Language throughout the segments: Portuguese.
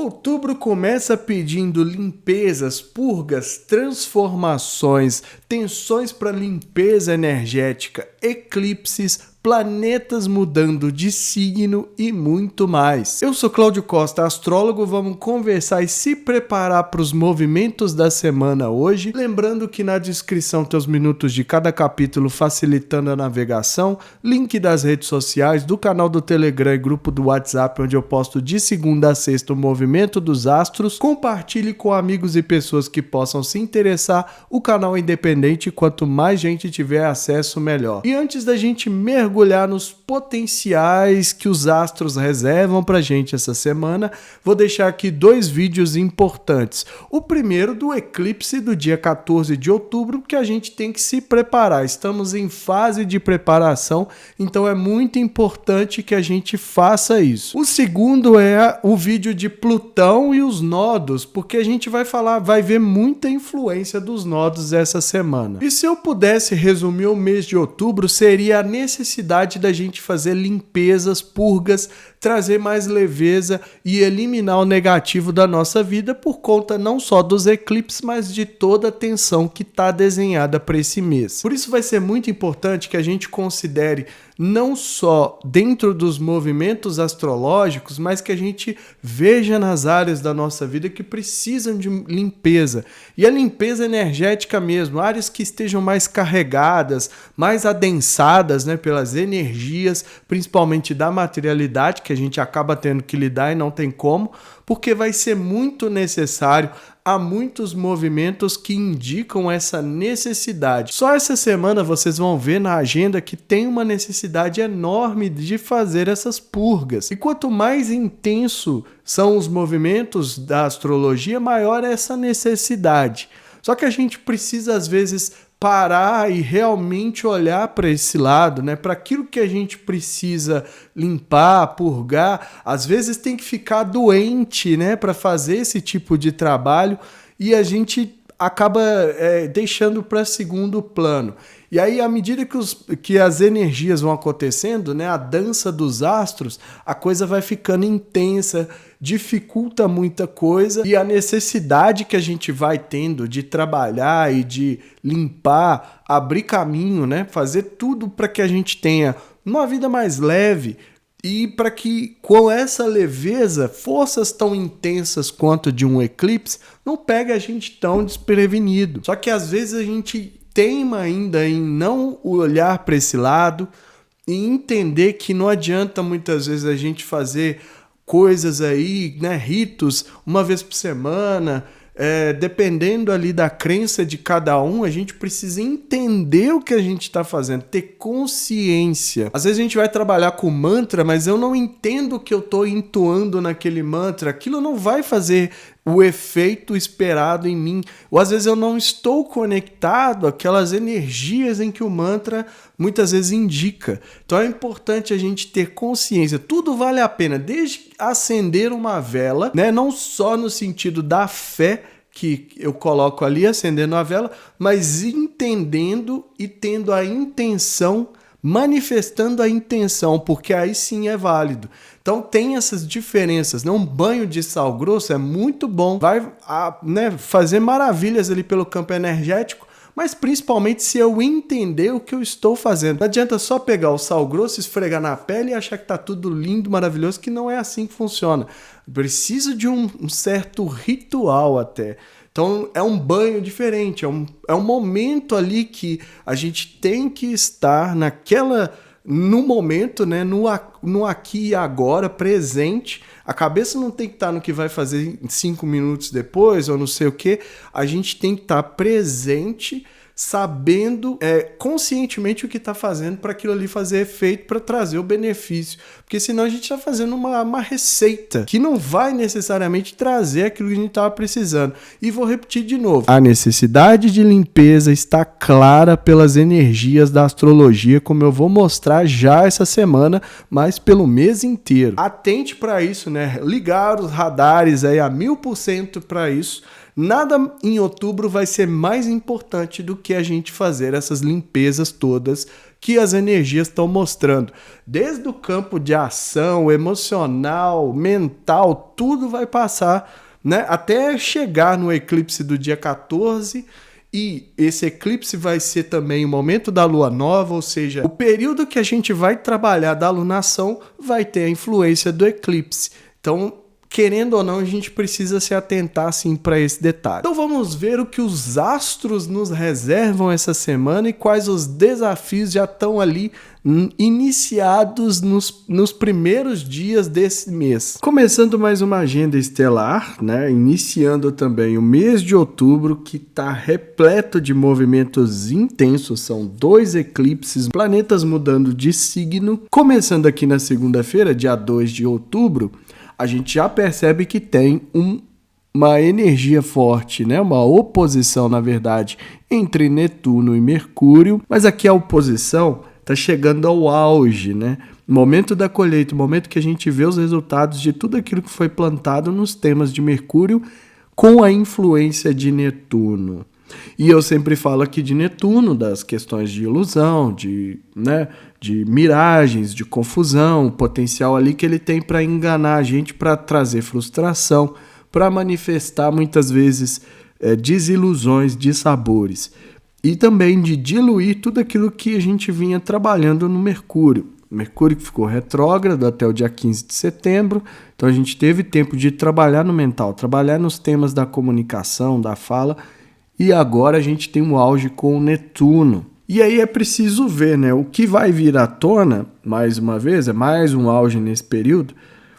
Outubro começa pedindo limpezas, purgas, transformações, tensões para limpeza energética, eclipses, planetas mudando de signo e muito mais. Eu sou Cláudio Costa, astrólogo, vamos conversar e se preparar para os movimentos da semana hoje. Lembrando que na descrição tem os minutos de cada capítulo facilitando a navegação, link das redes sociais, do canal do Telegram e grupo do WhatsApp onde eu posto de segunda a sexta o movimento dos astros. Compartilhe com amigos e pessoas que possam se interessar. O canal é independente, quanto mais gente tiver acesso, melhor. E antes da gente mergulhar nos potenciais que os astros reservam pra gente essa semana, vou deixar aqui dois vídeos importantes. O primeiro do eclipse do dia 14 de outubro, que a gente tem que se preparar. Estamos em fase de preparação, então é muito importante que a gente faça isso. O segundo é o vídeo de Plutão e os nodos, porque a gente vai ver muita influência dos nodos essa semana. E se eu pudesse resumir o mês de outubro, seria a necessidade da gente fazer limpezas, purgas, trazer mais leveza e eliminar o negativo da nossa vida por conta não só dos eclipses, mas de toda a tensão que está desenhada para esse mês. Por isso vai ser muito importante que a gente considere não só dentro dos movimentos astrológicos, mas que a gente veja nas áreas da nossa vida que precisam de limpeza. E a limpeza energética mesmo, áreas que estejam mais carregadas, mais adensadas, né, pelas energias, principalmente da materialidade, que a gente acaba tendo que lidar e não tem como, porque vai ser muito necessário. Há muitos movimentos que indicam essa necessidade. Só essa semana vocês vão ver na agenda que tem uma necessidade enorme de fazer essas purgas. E quanto mais intenso são os movimentos da astrologia, maior é essa necessidade. Só que a gente precisa, às vezes, parar e realmente olhar para esse lado, né? Para aquilo que a gente precisa limpar, purgar. Às vezes tem que ficar doente, né? Para fazer esse tipo de trabalho e a gente acaba deixando para segundo plano. E aí, à medida que as energias vão acontecendo, né, a dança dos astros, a coisa vai ficando intensa, dificulta muita coisa e a necessidade que a gente vai tendo de trabalhar e de limpar, abrir caminho, né, fazer tudo para que a gente tenha uma vida mais leve e para que com essa leveza, forças tão intensas quanto de um eclipse não pegue a gente tão desprevenido. Só que às vezes a gente teima ainda em não olhar para esse lado e entender que não adianta muitas vezes a gente fazer coisas aí, né, ritos uma vez por semana, dependendo ali da crença de cada um, a gente precisa entender o que a gente está fazendo, ter consciência. Às vezes a gente vai trabalhar com mantra, mas eu não entendo o que eu estou entoando naquele mantra, aquilo não vai fazer o efeito esperado em mim, ou às vezes eu não estou conectado àquelas energias em que o mantra muitas vezes indica. Então é importante a gente ter consciência, tudo vale a pena, desde acender uma vela, né? Não só no sentido da fé que eu coloco ali acendendo a vela, mas entendendo e tendo a intenção, manifestando a intenção, porque aí sim é válido. Então tem essas diferenças, né? Um banho de sal grosso é muito bom, vai fazer maravilhas ali pelo campo energético, mas principalmente se eu entender o que eu estou fazendo. Não adianta só pegar o sal grosso, esfregar na pele e achar que está tudo lindo, maravilhoso, que não é assim que funciona. Preciso de um certo ritual até. Então é um banho diferente, é um momento ali que a gente tem que estar no momento, né, no aqui e agora, presente. A cabeça não tem que estar no que vai fazer 5 minutos depois ou não sei o que. A gente tem que estar presente, sabendo conscientemente o que está fazendo para aquilo ali fazer efeito, para trazer o benefício. Porque senão a gente está fazendo uma receita que não vai necessariamente trazer aquilo que a gente estava precisando. E vou repetir de novo. A necessidade de limpeza está clara pelas energias da astrologia, como eu vou mostrar já essa semana, mas pelo mês inteiro. Atente para isso, né? Ligar os radares aí a 1000% para isso. Nada em outubro vai ser mais importante do que a gente fazer essas limpezas todas que as energias estão mostrando. Desde o campo de ação, emocional, mental, tudo vai passar, né, até chegar no eclipse do dia 14, e esse eclipse vai ser também o momento da lua nova, ou seja, o período que a gente vai trabalhar da alunação vai ter a influência do eclipse. Então, querendo ou não, a gente precisa se atentar assim para esse detalhe. Então vamos ver o que os astros nos reservam essa semana e quais os desafios já estão ali iniciados nos primeiros dias desse mês. Começando mais uma agenda estelar, né? Iniciando também o mês de outubro, que está repleto de movimentos intensos, são 2 eclipses, planetas mudando de signo. Começando aqui na segunda-feira, dia 2 de outubro, a gente já percebe que tem uma energia forte, né? Uma oposição, na verdade, entre Netuno e Mercúrio, mas aqui a oposição está chegando ao auge, né? Momento da colheita, o momento que a gente vê os resultados de tudo aquilo que foi plantado nos temas de Mercúrio com a influência de Netuno. E eu sempre falo aqui de Netuno, das questões de ilusão, de miragens, de confusão, o potencial ali que ele tem para enganar a gente, para trazer frustração, para manifestar muitas vezes desilusões, dissabores. E também de diluir tudo aquilo que a gente vinha trabalhando no Mercúrio. Mercúrio que ficou retrógrado até o dia 15 de setembro, então a gente teve tempo de trabalhar no mental, trabalhar nos temas da comunicação, da fala, e agora a gente tem um auge com o Netuno. E aí é preciso ver, né, o que vai vir à tona, mais uma vez, é mais um auge nesse período,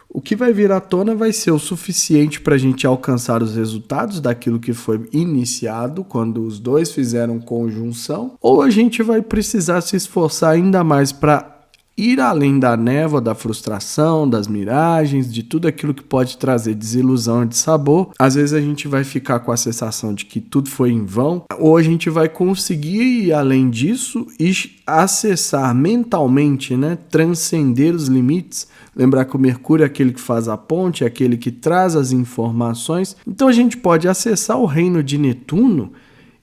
o que vai vir à tona vai ser o suficiente para a gente alcançar os resultados daquilo que foi iniciado quando os dois fizeram conjunção, ou a gente vai precisar se esforçar ainda mais para ir além da névoa, da frustração, das miragens, de tudo aquilo que pode trazer desilusão e dissabor. Às vezes a gente vai ficar com a sensação de que tudo foi em vão, ou a gente vai conseguir ir além disso e acessar mentalmente, né, transcender os limites. Lembrar que o Mercúrio é aquele que faz a ponte, é aquele que traz as informações. Então a gente pode acessar o reino de Netuno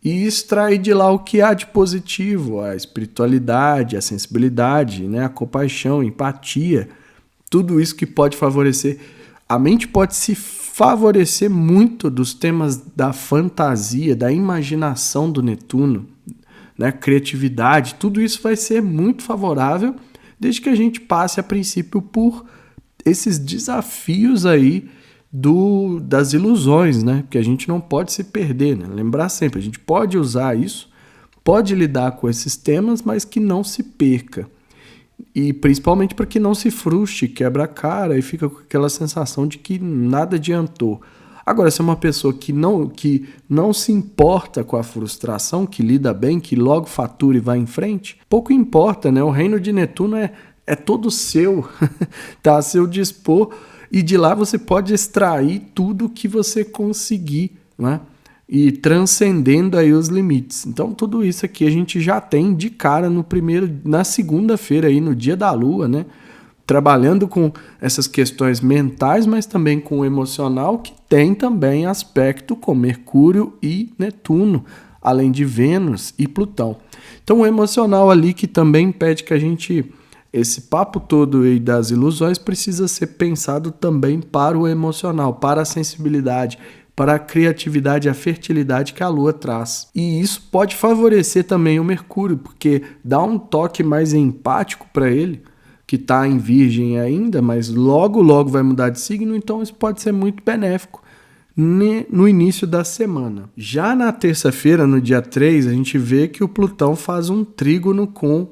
e extrair de lá o que há de positivo, a espiritualidade, a sensibilidade, né, a compaixão, a empatia, tudo isso que pode favorecer. A mente pode se favorecer muito dos temas da fantasia, da imaginação do Netuno, né, criatividade, tudo isso vai ser muito favorável, desde que a gente passe a princípio por esses desafios aí das ilusões, né? Que a gente não pode se perder, né? Lembrar sempre, a gente pode usar isso, pode lidar com esses temas, mas que não se perca. E principalmente para que não se frustre, quebra a cara e fica com aquela sensação de que nada adiantou. Agora, se é uma pessoa que não se importa com a frustração, que lida bem, que logo fatura e vai em frente, pouco importa, né? O reino de Netuno é todo seu, tá a seu dispor. E de lá você pode extrair tudo que você conseguir, né? E transcendendo aí os limites. Então tudo isso aqui a gente já tem de cara na segunda-feira aí, no dia da lua, né? Trabalhando com essas questões mentais, mas também com o emocional, que tem também aspecto com Mercúrio e Netuno, além de Vênus e Plutão. Então o emocional ali que também pede que a gente... Esse papo todo aí das ilusões precisa ser pensado também para o emocional, para a sensibilidade, para a criatividade e a fertilidade que a Lua traz. E isso pode favorecer também o Mercúrio, porque dá um toque mais empático para ele, que está em Virgem ainda, mas logo vai mudar de signo, então isso pode ser muito benéfico no início da semana. Já na terça-feira, no dia 3, a gente vê que o Plutão faz um trígono com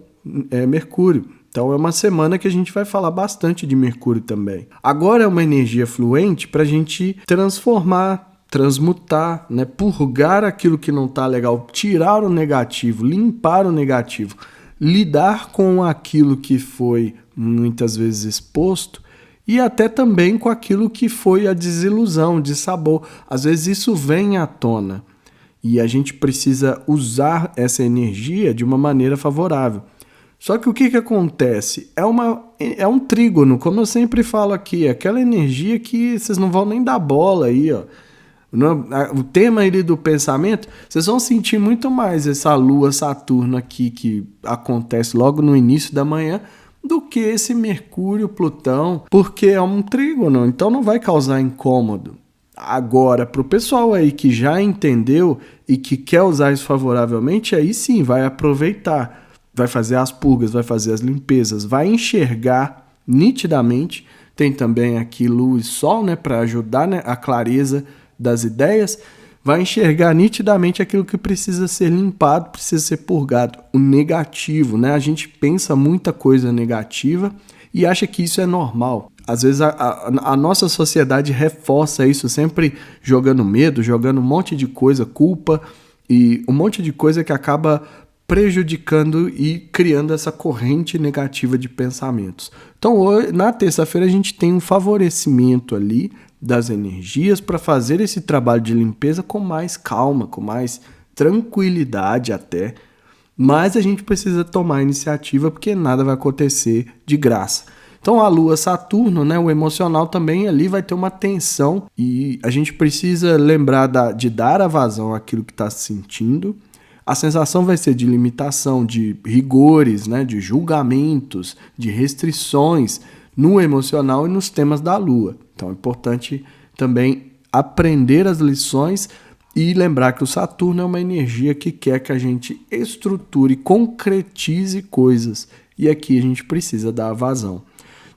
Mercúrio. Então é uma semana que a gente vai falar bastante de Mercúrio também. Agora é uma energia fluente para a gente transformar, transmutar, né? Purgar aquilo que não está legal, tirar o negativo, limpar o negativo, lidar com aquilo que foi muitas vezes exposto e até também com aquilo que foi a desilusão, dissabor. Às vezes isso vem à tona e a gente precisa usar essa energia de uma maneira favorável. Só que o que acontece? É um trígono, como eu sempre falo aqui, aquela energia que vocês não vão nem dar bola aí, ó. O tema aí do pensamento, vocês vão sentir muito mais essa Lua Saturno aqui que acontece logo no início da manhã do que esse Mercúrio Plutão, porque é um trígono, então não vai causar incômodo. Agora, para o pessoal aí que já entendeu e que quer usar isso favoravelmente, aí sim vai aproveitar, vai fazer as purgas, vai fazer as limpezas, vai enxergar nitidamente. Tem também aqui Lua e Sol, né, para ajudar, né, a clareza das ideias, vai enxergar nitidamente aquilo que precisa ser limpado, precisa ser purgado, o negativo, né? A gente pensa muita coisa negativa e acha que isso é normal. Às vezes a nossa sociedade reforça isso, sempre jogando medo, jogando um monte de coisa, culpa e um monte de coisa que acaba prejudicando e criando essa corrente negativa de pensamentos. Então, hoje, na terça-feira, a gente tem um favorecimento ali das energias para fazer esse trabalho de limpeza com mais calma, com mais tranquilidade até, mas a gente precisa tomar a iniciativa porque nada vai acontecer de graça. Então a Lua Saturno, né, o emocional também ali vai ter uma tensão e a gente precisa lembrar de dar a vazão àquilo que está sentindo. A sensação vai ser de limitação, de rigores, né, de julgamentos, de restrições no emocional e nos temas da Lua. Então é importante também aprender as lições e lembrar que o Saturno é uma energia que quer que a gente estruture, concretize coisas. E aqui a gente precisa dar a vazão.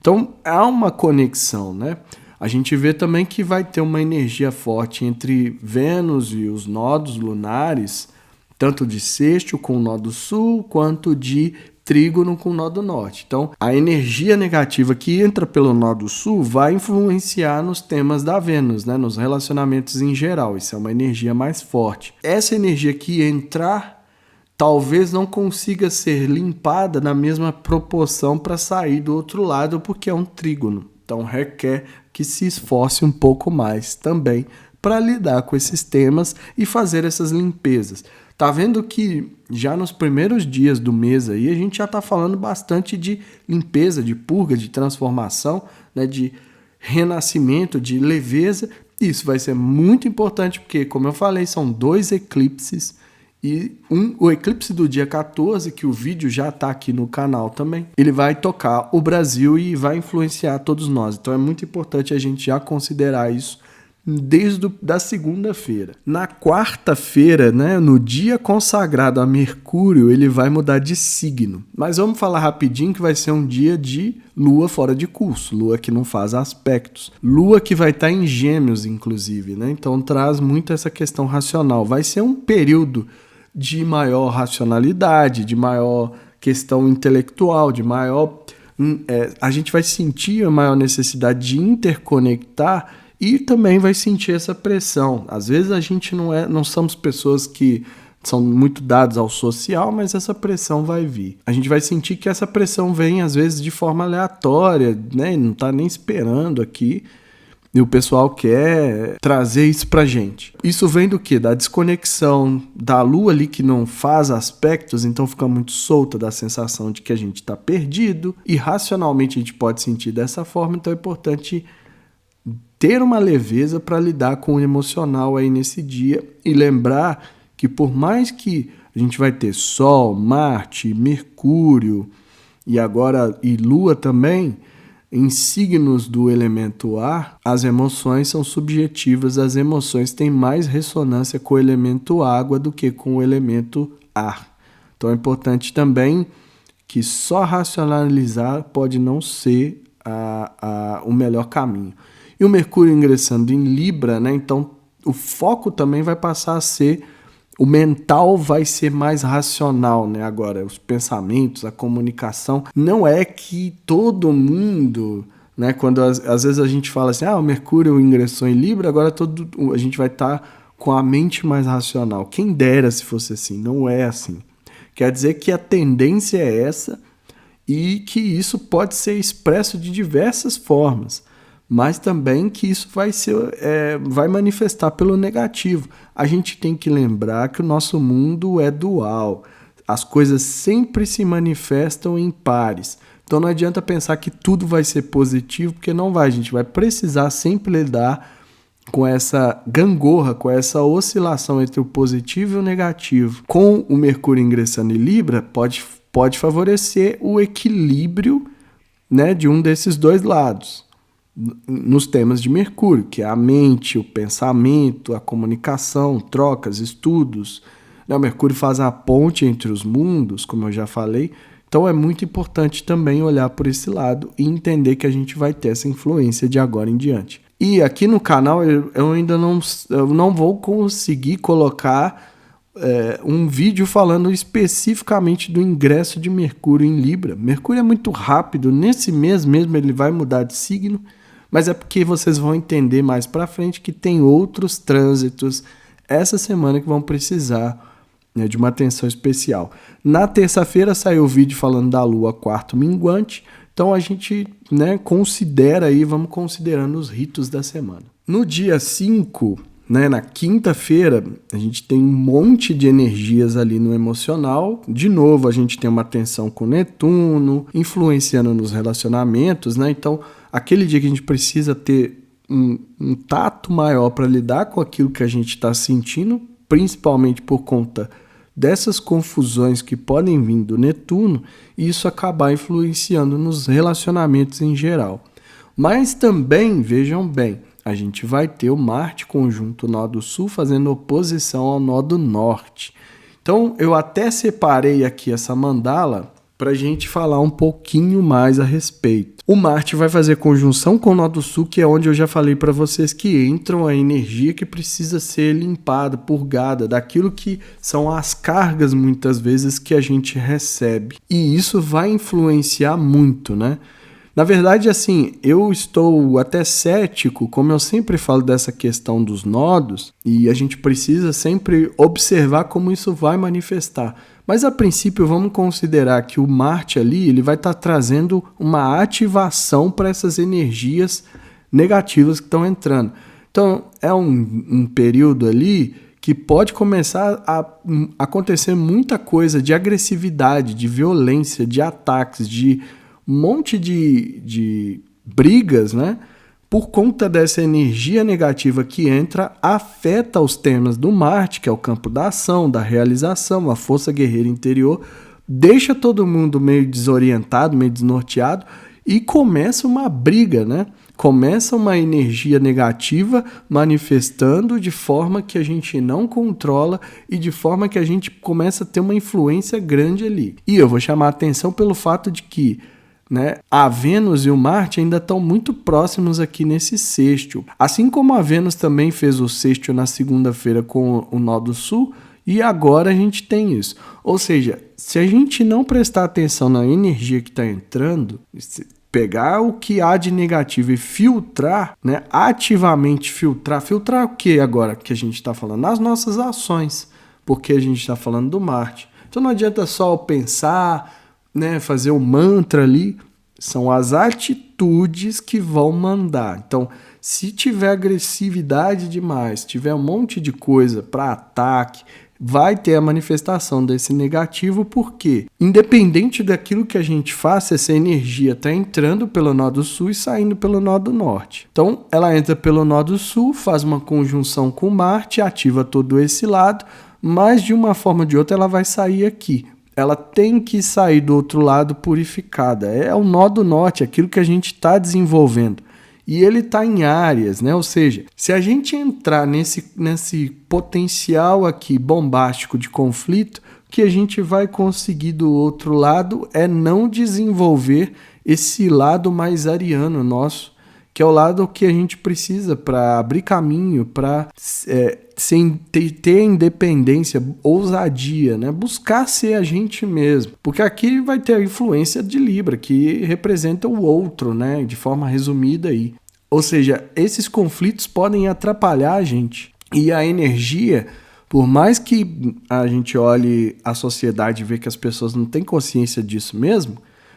Então há uma conexão, né? A gente vê também que vai ter uma energia forte entre Vênus e os nodos lunares, tanto de sextil com o nó do sul, quanto de trígono com o nó do norte. Então, a energia negativa que entra pelo nó do sul vai influenciar nos temas da Vênus, né? Nos relacionamentos em geral. Isso é uma energia mais forte. Essa energia que entrar talvez não consiga ser limpada na mesma proporção para sair do outro lado, porque é um trígono. Então, requer que se esforce um pouco mais também para lidar com esses temas e fazer essas limpezas. Tá vendo que já nos primeiros dias do mês aí a gente já tá falando bastante de limpeza, de purga, de transformação, né, de renascimento, de leveza. Isso vai ser muito importante porque, como eu falei, são 2 eclipses e o eclipse do dia 14, que o vídeo já tá aqui no canal também, ele vai tocar o Brasil e vai influenciar todos nós. Então é muito importante a gente já considerar isso desde da segunda-feira. Na quarta-feira, né, no dia consagrado a Mercúrio, ele vai mudar de signo. Mas vamos falar rapidinho que vai ser um dia de Lua fora de curso, Lua que não faz aspectos. Lua que vai estar em Gêmeos, inclusive, né? Então traz muito essa questão racional. Vai ser um período de maior racionalidade, de maior questão intelectual, de maior... a gente vai sentir a maior necessidade de interconectar e também vai sentir essa pressão. Às vezes a gente não somos pessoas que são muito dadas ao social, mas essa pressão vai vir. A gente vai sentir que essa pressão vem às vezes de forma aleatória, né? Não está nem esperando aqui. E o pessoal quer trazer isso pra gente. Isso vem do quê? Da desconexão da Lua ali que não faz aspectos, então fica muito solta, da sensação de que a gente está perdido. E racionalmente a gente pode sentir dessa forma, então é importante ter uma leveza para lidar com o emocional aí nesse dia e lembrar que por mais que a gente vai ter Sol, Marte, Mercúrio e Lua também, em signos do elemento ar, as emoções são subjetivas, as emoções têm mais ressonância com o elemento água do que com o elemento ar. Então é importante também que só racionalizar pode não ser o melhor caminho. E o Mercúrio ingressando em Libra, né? Então o foco também vai passar a ser, o mental vai ser mais racional, né? Agora, os pensamentos, a comunicação, não é que todo mundo, né? Quando às vezes a gente fala assim, o Mercúrio ingressou em Libra, agora a gente vai estar com a mente mais racional. Quem dera se fosse assim, não é assim. Quer dizer que a tendência é essa e que isso pode ser expresso de diversas formas, mas também que isso vai manifestar pelo negativo. A gente tem que lembrar que o nosso mundo é dual. As coisas sempre se manifestam em pares. Então não adianta pensar que tudo vai ser positivo, porque não vai. A gente vai precisar sempre lidar com essa gangorra, com essa oscilação entre o positivo e o negativo, com o Mercúrio ingressando em Libra, pode favorecer o equilíbrio, né, de um desses dois lados, nos temas de Mercúrio, que é a mente, o pensamento, a comunicação, trocas, estudos. O Mercúrio faz a ponte entre os mundos, como eu já falei. Então é muito importante também olhar por esse lado e entender que a gente vai ter essa influência de agora em diante. E aqui no canal eu ainda não vou conseguir colocar um vídeo falando especificamente do ingresso de Mercúrio em Libra. Mercúrio é muito rápido, nesse mês mesmo ele vai mudar de signo, mas é porque vocês vão entender mais pra frente que tem outros trânsitos essa semana que vão precisar, né, de uma atenção especial. Na terça-feira saiu o vídeo falando da Lua quarto minguante, então a gente, né, considera aí, vamos considerando os ritos da semana. No dia 5, né, na quinta-feira, a gente tem um monte de energias ali no emocional. De novo, a gente tem uma tensão com Netuno, influenciando nos relacionamentos, né? Então, aquele dia que a gente precisa ter um tato maior para lidar com aquilo que a gente está sentindo, principalmente por conta dessas confusões que podem vir do Netuno, e isso acabar influenciando nos relacionamentos em geral. Mas também, vejam bem, a gente vai ter o Marte conjunto nó do Sul fazendo oposição ao nó do Norte. Então, eu até separei aqui essa mandala para a gente falar um pouquinho mais a respeito. O Marte vai fazer conjunção com o nó do Sul, que é onde eu já falei para vocês que entram a energia que precisa ser limpada, purgada, daquilo que são as cargas, muitas vezes, que a gente recebe. E isso vai influenciar muito, né? Na verdade, assim, eu estou até cético, como eu sempre falo dessa questão dos nodos, e a gente precisa sempre observar como isso vai manifestar. Mas, a princípio, vamos considerar que o Marte ali ele vai estar trazendo uma ativação para essas energias negativas que estão entrando. Então, é um período ali que pode começar a acontecer muita coisa de agressividade, de violência, de ataques, de um monte de brigas, né? Por conta dessa energia negativa que entra, afeta os temas do Marte, que é o campo da ação, da realização, a força guerreira interior, deixa todo mundo meio desorientado, meio desnorteado, e começa uma briga, né? Começa uma energia negativa manifestando de forma que a gente não controla e de forma que a gente começa a ter uma influência grande ali. E eu vou chamar a atenção pelo fato de que, né, a Vênus e o Marte ainda estão muito próximos aqui nesse sextil. Assim como a Vênus também fez o sextil na segunda-feira com o nó do Sul, e agora a gente tem isso. Ou seja, se a gente não prestar atenção na energia que está entrando, pegar o que há de negativo e filtrar, né, ativamente filtrar o que agora que a gente está falando? As nossas ações, porque a gente está falando do Marte. Então não adianta só pensar, né, fazer um mantra ali, são as atitudes que vão mandar. Então, se tiver agressividade demais, tiver um monte de coisa para ataque, vai ter a manifestação desse negativo, porque independente daquilo que a gente faça, essa energia está entrando pelo nó do Sul e saindo pelo nó do Norte. Então, ela entra pelo nó do Sul, faz uma conjunção com Marte, ativa todo esse lado, mas de uma forma ou de outra ela vai sair aqui. Ela tem que sair do outro lado purificada. É o nó do Norte, aquilo que a gente está desenvolvendo. E ele está em áreas, né? Ou seja, se a gente entrar nesse potencial aqui bombástico de conflito, o que a gente vai conseguir do outro lado é não desenvolver esse lado mais ariano nosso, que é o lado que a gente precisa para abrir caminho, para ter independência, ousadia, né? Buscar ser a gente mesmo. Porque aqui vai ter a influência de Libra, que representa o outro, né? De forma resumida aí. Ou seja, esses conflitos podem atrapalhar a gente. E a energia, por mais que a gente olhe a sociedade e vê que as pessoas não têm consciência disso mesmo,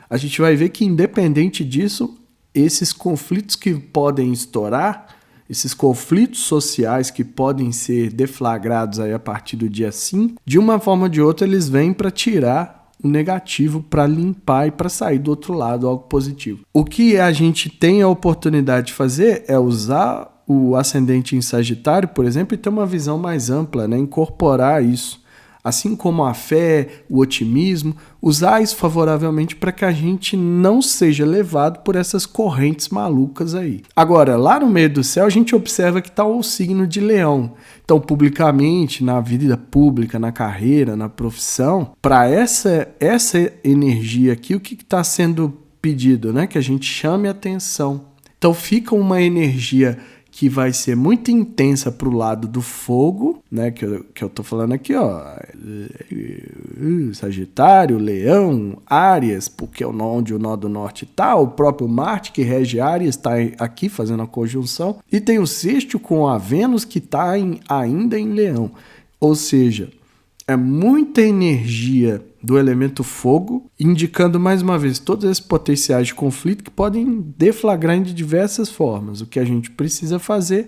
a gente vai ver que independente disso, esses conflitos que podem estourar, esses conflitos sociais que podem ser deflagrados aí a partir do dia 5, de uma forma ou de outra eles vêm para tirar o negativo, para limpar e para sair do outro lado algo positivo. O que a gente tem a oportunidade de fazer é usar o ascendente em Sagitário, por exemplo, e ter uma visão mais ampla, né? Incorporar isso. Assim como a fé, o otimismo, usar isso favoravelmente para que a gente não seja levado por essas correntes malucas aí. Agora, lá no meio do céu, a gente observa que está o signo de Leão. Então, publicamente, na vida pública, na carreira, na profissão, para essa energia aqui, o que está sendo pedido, né? Que a gente chame atenção. Então, fica uma energia que vai ser muito intensa para o lado do fogo, né? Que eu tô falando aqui, ó. Sagitário, Leão, Áries, porque é onde o nó do norte tá. O próprio Marte, que rege Áries, está aqui fazendo a conjunção. E tem o sexto com a Vênus, que está ainda em Leão. Ou seja, é muita energia do elemento fogo, indicando mais uma vez todos esses potenciais de conflito que podem deflagrar de diversas formas. O que a gente precisa fazer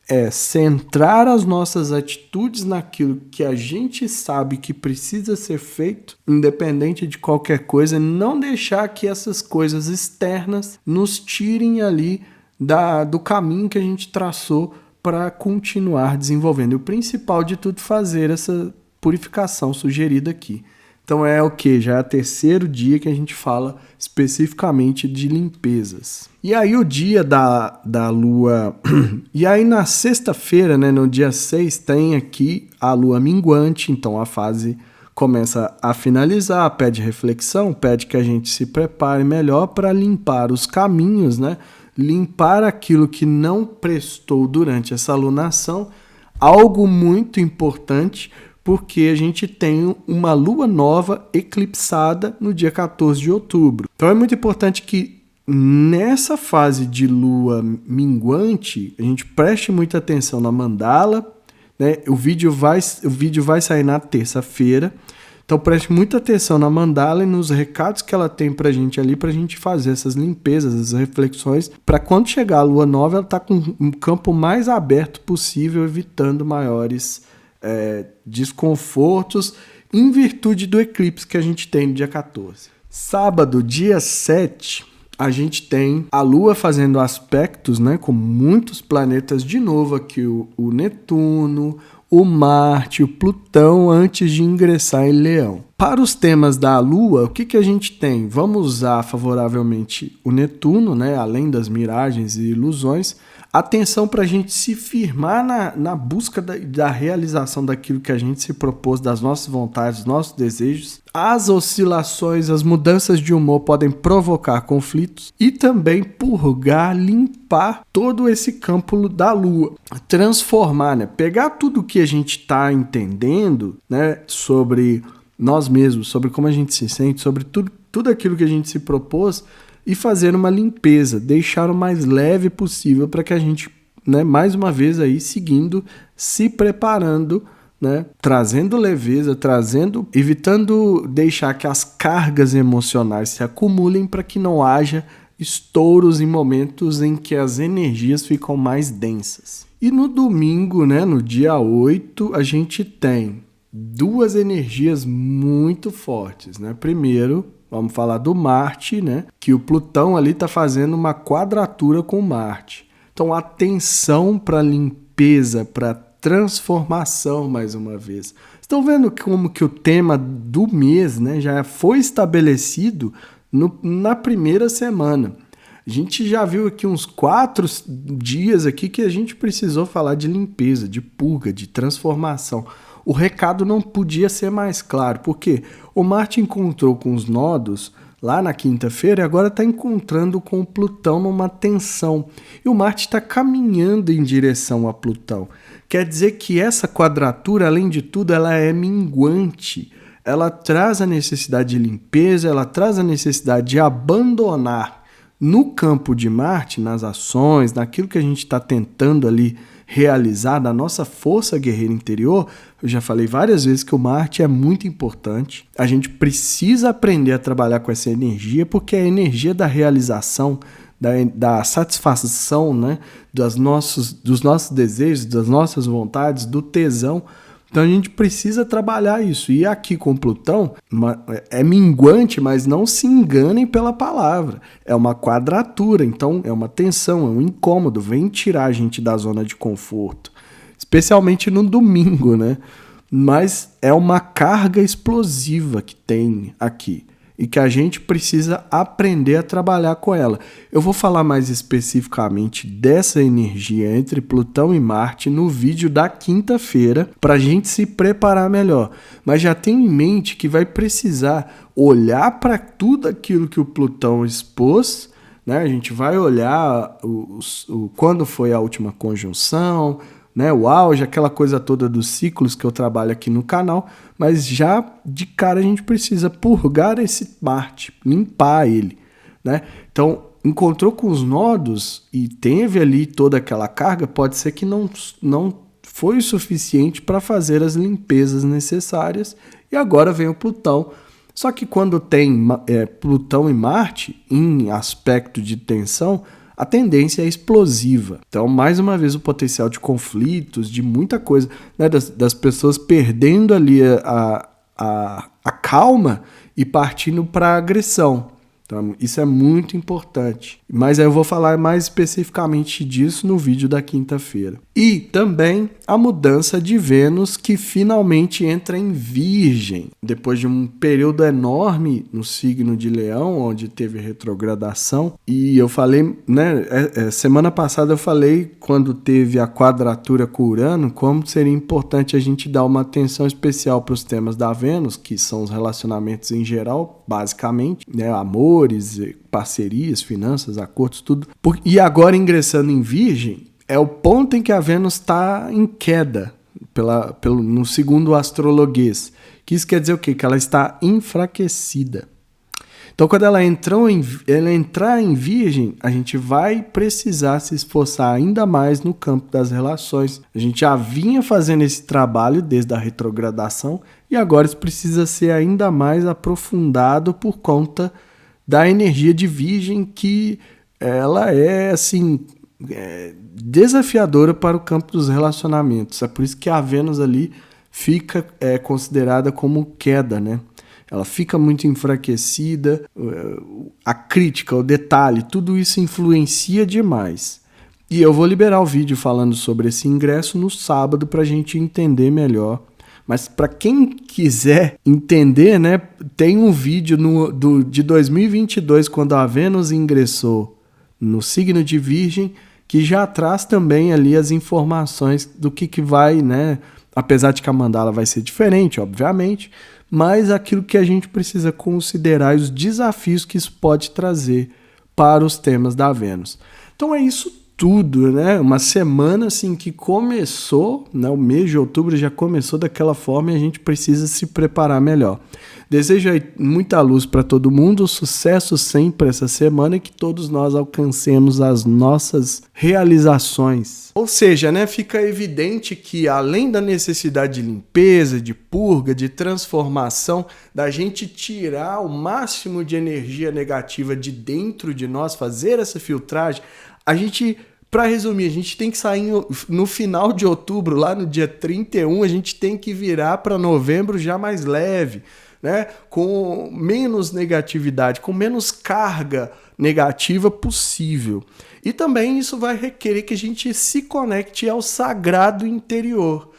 é centrar as nossas atitudes naquilo que a gente sabe que precisa ser feito, independente de qualquer coisa, e não deixar que essas coisas externas nos tirem ali do caminho que a gente traçou para continuar desenvolvendo. E o principal de tudo, fazer essa purificação sugerida aqui. Então é o que? Já é o terceiro dia que a gente fala especificamente de limpezas. E aí o dia da lua... E aí na sexta-feira, né, no dia 6, tem aqui a lua minguante, então a fase começa a finalizar, pede reflexão, pede que a gente se prepare melhor para limpar os caminhos, né? Limpar aquilo que não prestou durante essa lunação, algo muito importante, porque a gente tem uma lua nova eclipsada no dia 14 de outubro. Então é muito importante que nessa fase de lua minguante a gente preste muita atenção na mandala, né? O vídeo vai sair na terça-feira, então preste muita atenção na mandala e nos recados que ela tem pra gente ali, pra gente fazer essas limpezas, essas reflexões, para quando chegar a lua nova ela tá com um campo mais aberto possível, evitando maiores desconfortos, em virtude do eclipse que a gente tem no dia 14. Sábado, dia 7, a gente tem a Lua fazendo aspectos, né, com muitos planetas, de novo aqui o Netuno, o Marte, o Plutão, antes de ingressar em Leão. Para os temas da Lua, o que a gente tem? Vamos usar favoravelmente o Netuno, né, além das miragens e ilusões, atenção para a gente se firmar na busca da realização daquilo que a gente se propôs, das nossas vontades, dos nossos desejos. As oscilações, as mudanças de humor podem provocar conflitos e também purgar, limpar todo esse campo da Lua. Transformar, né? Pegar tudo que a gente está entendendo, né, sobre nós mesmos, sobre como a gente se sente, sobre tudo aquilo que a gente se propôs, e fazer uma limpeza, deixar o mais leve possível para que a gente, né, mais uma vez aí seguindo, se preparando, né, trazendo leveza, evitando deixar que as cargas emocionais se acumulem para que não haja estouros em momentos em que as energias ficam mais densas. E no domingo, né, no dia 8, a gente tem duas energias muito fortes, né? Primeiro, vamos falar do Marte, né? Que o Plutão ali está fazendo uma quadratura com Marte. Então, atenção para limpeza, para transformação, mais uma vez. Estão vendo como que o tema do mês, né, já foi estabelecido na primeira semana. A gente já viu aqui uns 4 dias aqui que a gente precisou falar de limpeza, de purga, de transformação. O recado não podia ser mais claro, porque o Marte encontrou com os nodos lá na quinta-feira e agora está encontrando com o Plutão numa tensão. E o Marte está caminhando em direção a Plutão. Quer dizer que essa quadratura, além de tudo, ela é minguante. Ela traz a necessidade de limpeza, ela traz a necessidade de abandonar no campo de Marte, nas ações, naquilo que a gente está tentando ali realizar, da nossa força guerreira interior. Eu já falei várias vezes que o Marte é muito importante. A gente precisa aprender a trabalhar com essa energia, porque é a energia da realização, da satisfação, né, dos nossos desejos, das nossas vontades, do tesão, Então a gente precisa trabalhar isso. E aqui com Plutão, é minguante, mas não se enganem pela palavra. É uma quadratura, então é uma tensão, é um incômodo. Vem tirar a gente da zona de conforto. Especialmente no domingo, né? Mas é uma carga explosiva que tem aqui. E que a gente precisa aprender a trabalhar com ela. Eu vou falar mais especificamente dessa energia entre Plutão e Marte no vídeo da quinta-feira, para a gente se preparar melhor. Mas já tenha em mente que vai precisar olhar para tudo aquilo que o Plutão expôs, né? A gente vai olhar quando foi a última conjunção, né, o auge, aquela coisa toda dos ciclos que eu trabalho aqui no canal, mas já de cara a gente precisa purgar esse Marte, limpar ele, né? Então, encontrou com os nodos e teve ali toda aquela carga, pode ser que não foi o suficiente para fazer as limpezas necessárias e agora vem o Plutão. Só que quando tem Plutão e Marte em aspecto de tensão, a tendência é explosiva. Então, mais uma vez, o potencial de conflitos, de muita coisa, né, das pessoas perdendo ali a calma e partindo para a agressão. Então, isso é muito importante. Mas aí eu vou falar mais especificamente disso no vídeo da quinta-feira. E também a mudança de Vênus, que finalmente entra em Virgem. Depois de um período enorme no signo de Leão, onde teve retrogradação. E eu falei, né, semana passada eu falei, quando teve a quadratura com Urano, como seria importante a gente dar uma atenção especial para os temas da Vênus, que são os relacionamentos em geral, basicamente, né, amor, parcerias, finanças, acordos, tudo. E agora ingressando em Virgem, é o ponto em que a Vênus está em queda, no segundo astrologuês. Que isso quer dizer o quê? Que ela está enfraquecida. Então, quando ela entrar em Virgem, a gente vai precisar se esforçar ainda mais no campo das relações. A gente já vinha fazendo esse trabalho desde a retrogradação e agora isso precisa ser ainda mais aprofundado por conta da energia de Virgem, que ela é, assim, desafiadora para o campo dos relacionamentos. É por isso que a Vênus ali fica considerada como queda, né? Ela fica muito enfraquecida, a crítica, o detalhe, tudo isso influencia demais. E eu vou liberar o vídeo falando sobre esse ingresso no sábado para a gente entender melhor. Mas para quem quiser entender, né, tem um vídeo de 2022, quando a Vênus ingressou no signo de Virgem, que já traz também ali as informações do que vai, né, apesar de que a mandala vai ser diferente, obviamente, mas aquilo que a gente precisa considerar e os desafios que isso pode trazer para os temas da Vênus. Então é isso tudo, né? Uma semana assim que começou, né? O mês de outubro já começou daquela forma e a gente precisa se preparar melhor. Desejo aí muita luz para todo mundo, sucesso sempre essa semana e que todos nós alcancemos as nossas realizações. Ou seja, né, fica evidente que além da necessidade de limpeza, de purga, de transformação, da gente tirar o máximo de energia negativa de dentro de nós, fazer essa filtragem, a gente, para resumir, a gente tem que sair no final de outubro, lá no dia 31, a gente tem que virar para novembro já mais leve, né? Com menos negatividade, com menos carga negativa possível. E também isso vai requerer que a gente se conecte ao sagrado interior,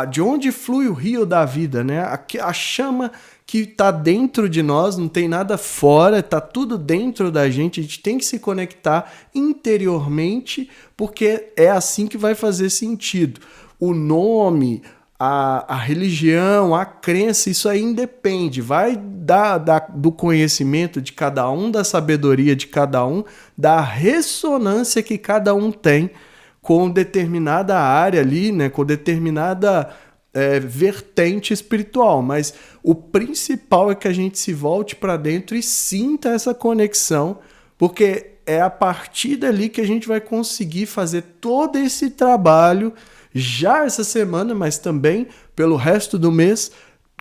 de onde flui o rio da vida, né? A chama que está dentro de nós, não tem nada fora, está tudo dentro da gente, a gente tem que se conectar interiormente, porque é assim que vai fazer sentido. O nome, a religião, a crença, isso aí independe, vai do conhecimento de cada um, da sabedoria de cada um, da ressonância que cada um tem com determinada área ali, né, com determinada vertente espiritual, mas o principal é que a gente se volte para dentro e sinta essa conexão, porque é a partir dali que a gente vai conseguir fazer todo esse trabalho já essa semana, mas também pelo resto do mês,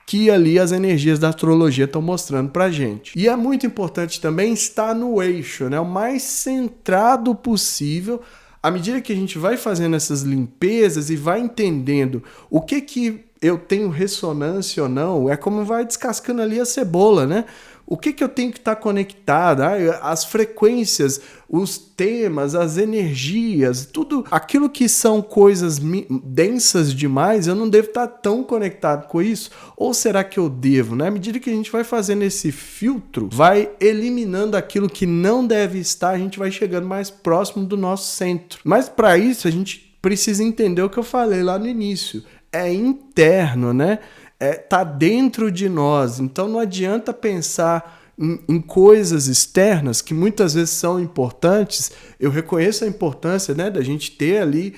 que ali as energias da astrologia estão mostrando pra gente. E é muito importante também estar no eixo, né? O mais centrado possível, à medida que a gente vai fazendo essas limpezas e vai entendendo o que eu tenho ressonância ou não, é como vai descascando ali a cebola, né? O que eu tenho que estar conectado, as frequências, os temas, as energias, tudo aquilo que são coisas densas demais, eu não devo estar tão conectado com isso? Ou será que eu devo, né? À medida que a gente vai fazendo esse filtro, vai eliminando aquilo que não deve estar, a gente vai chegando mais próximo do nosso centro. Mas para isso a gente precisa entender o que eu falei lá no início. É interno, né? Tá dentro de nós, então não adianta pensar em coisas externas que muitas vezes são importantes. Eu reconheço a importância, né, da gente ter ali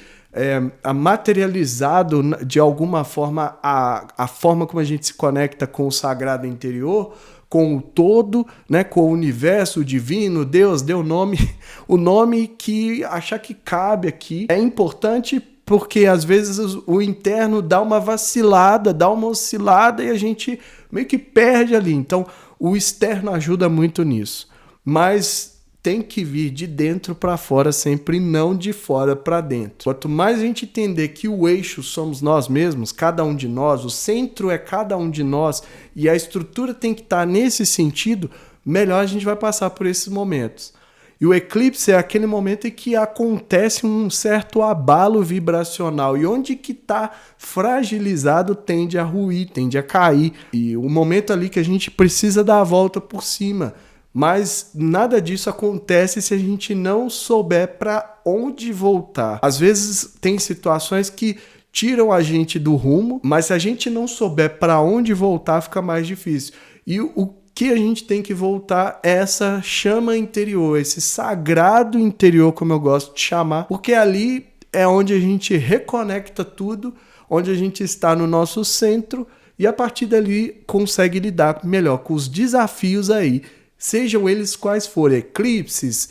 materializado de alguma forma a forma como a gente se conecta com o sagrado interior, com o todo, né, com o universo, o divino. Deus deu o nome que achar que cabe aqui. É importante porque às vezes o interno dá uma vacilada, dá uma oscilada e a gente meio que perde ali. Então, o externo ajuda muito nisso. Mas tem que vir de dentro para fora sempre, não de fora para dentro. Quanto mais a gente entender que o eixo somos nós mesmos, cada um de nós, o centro é cada um de nós e a estrutura tem que estar nesse sentido, melhor a gente vai passar por esses momentos. E o eclipse é aquele momento em que acontece um certo abalo vibracional. E onde que está fragilizado tende a ruir, tende a cair. E o momento ali que a gente precisa dar a volta por cima. Mas nada disso acontece se a gente não souber para onde voltar. Às vezes tem situações que tiram a gente do rumo, mas se a gente não souber para onde voltar, fica mais difícil. E o que a gente tem que voltar é essa chama interior, esse sagrado interior, como eu gosto de chamar, porque ali é onde a gente reconecta tudo, onde a gente está no nosso centro e a partir dali consegue lidar melhor com os desafios aí, sejam eles quais forem, eclipses,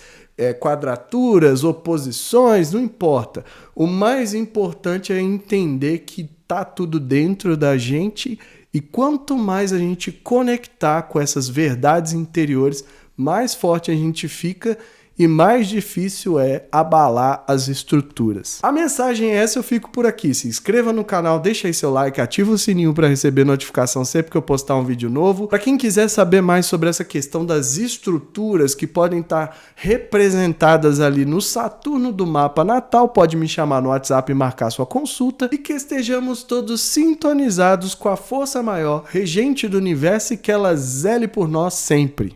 quadraturas, oposições, não importa. O mais importante é entender que tá tudo dentro da gente. E quanto mais a gente conectar com essas verdades interiores, mais forte a gente fica e mais difícil é abalar as estruturas. A mensagem é essa, eu fico por aqui. Se inscreva no canal, deixa aí seu like, ativa o sininho para receber notificação sempre que eu postar um vídeo novo. Para quem quiser saber mais sobre essa questão das estruturas que podem estar representadas ali no Saturno do mapa natal, pode me chamar no WhatsApp e marcar sua consulta e que estejamos todos sintonizados com a força maior, regente do universo e que ela zele por nós sempre.